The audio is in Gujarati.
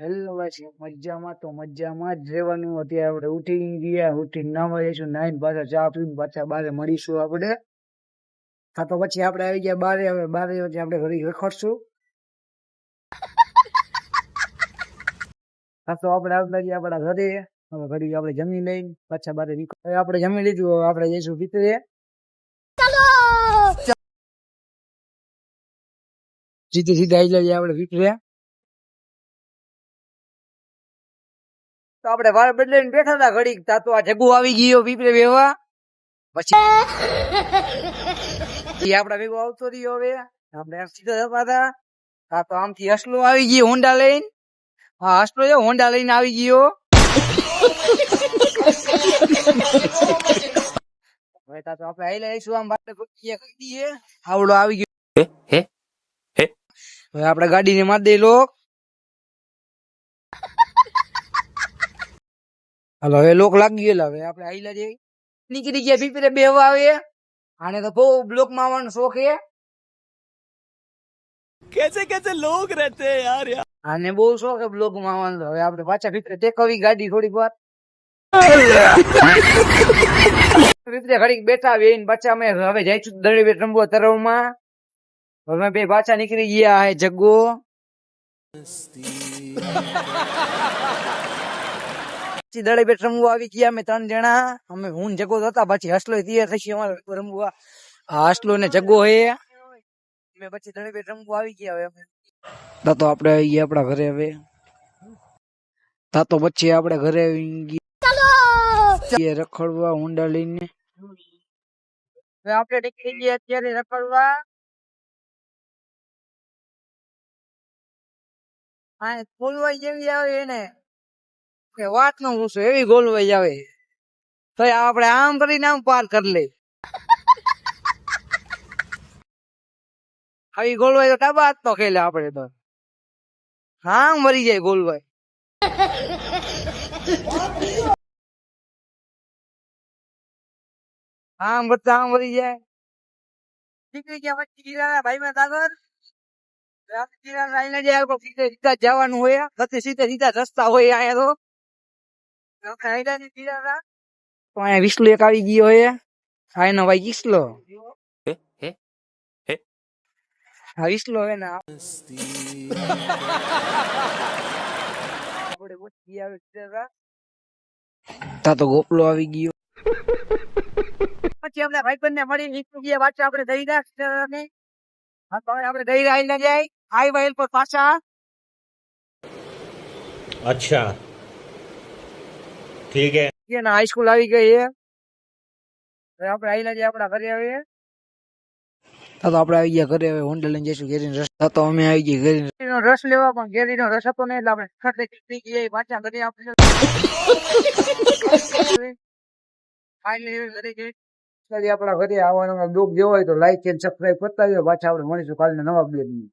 હેલો ભાઈ, મજામાં તો મજામાં જ રહેવાનું. અત્યારે આપણે ઉઠી ગયા, ઉઠીને નાવા જઈશું, નાઈને પાછા ચા પીને પાછા બારે મળીશું આપણે. હા તો પછી આપણે આવી ગયા બારે. હવે બારે પછી આપણે ઘડી રખડશું. હા તો આપણે આવતા ગયા આપણા ઘરે. હવે ઘડી આપણે જમી લઈને પાછા બારે હવે આપણે જમી લીધું. હવે આપણે જઈશું ભીતરે. સીધે સીધા આવી જઈએ આપણે ભીતરે. તો આપણે વાળ બદલાઈને બેઠા હતા ઘડીક, તા તો આ જગ્ગુ આવી ગયો પીપરે બેહવા. પછી આપડા ભેગો આવતો રહ્યો. હવે આપણે સીધા જતા હતા. તા તો આમથી હસલો આવી ગયો હોન્ડા લઈને. હા હસલો હોન્ડા લઈને આવી ગયો. હવે તા તો આપણે આઈ લઈશું આમ બાટલે કરી દઈએ. આવડો આવી ગયો. હવે આપણે ગાડીને માર દઈ લોક. હાલો હવે લોક લાગી ગયેલા. હવે આપણે આઈલા જઈ નીકળી ગયા પીપરે બેહવા. આવે આને તો બહુ બ્લોક માં આવવાનો શોખ હે. कैसे कैसे लोग रहते हैं यार આને બહુ શોખ હે બ્લોક માં આવવાનો. હવે આપણે પાછા પીપરે ટેકવી ગાડી થોડીક વાર. પીપરે ઘડીક બેઠા વેઈને પાછા અમે હવે જઈશું દડી બેટ રમવા તરવમાં. હવે બે પાછા નીકળી ગયા હે જગ્ગો. દડી બેટ રમવા આવી ગયા અમે 3 જણા. અમે હું જગ્ગો હતા. પછી હસલો તૈયાર થશે અમારે રમવા. આ હસલો ને જગ્ગો હે. અમે પછી દડી બેટ રમવા આવી ગયા. હવે અમે તો આપણે આવી ગયા આપણા ઘરે. હવે તો પછી આપણે ઘરે આવી ગયા રખડવા હોન્ડા લઈને. હવે આપણે નીકળી ગયા અત્યારે રખડવા. હા ગોલવાઈ જેવી આવે એને વાત નો પૂછો, એવી ગોલવાઈ આવે. તો આપણે આમ કરીને આમ પાર કરી લે. આવી ગોલવાઈ તો ટાબા હાથ તો ખેલે. આપણે તો હા મરી જાય ગોલવાઈ. આમ બધા આમ મરી જાય. નીકળી ગયા પછી જીરાના ભાઈ માં આગળ સીધા જવાનું હોય. સીધા સીધા રસ્તા હોય અહીંયા તો અહીંયા વિસલો એક આવી ગયો હોય. આ એનો ભાઈ કિસલો. હા વિસલો હે ને તા તો ગોપલો આવી ગયો. પછી અમને ભાઈ બંને મળી નીકળી ગયા પાછા આપણે દહીરા. આપણે દહીરા આવી ના જાય આઈ વાઇલ પર પાછા. अच्छा ठीक है હાઈ સ્કૂલ આવી ગઈ છે. હવે આપણે આઈ ના જાય આપણા ઘરે. હવે તો આપણે આવી ગયા ઘરે. હવે હોન્ડા લઈને જઈશું ઘેરીનો રસ. તો અમે આવી ગયા ઘેરીનો રસ લેવા, પણ ઘેરીનો રસ હતો નહીં એટલે આપણે ખર્ચે નીકળી ગયા પાછા ઘરે. આપણે આપણા ઘરે આવવાનો બ્લોગ જેવો હોય તો લાઈક એન્ડ સબસ્ક્રાઈબ કરતા હોય. પાછા આપણે મળીશું કાલના નવા બ્લોગમાં.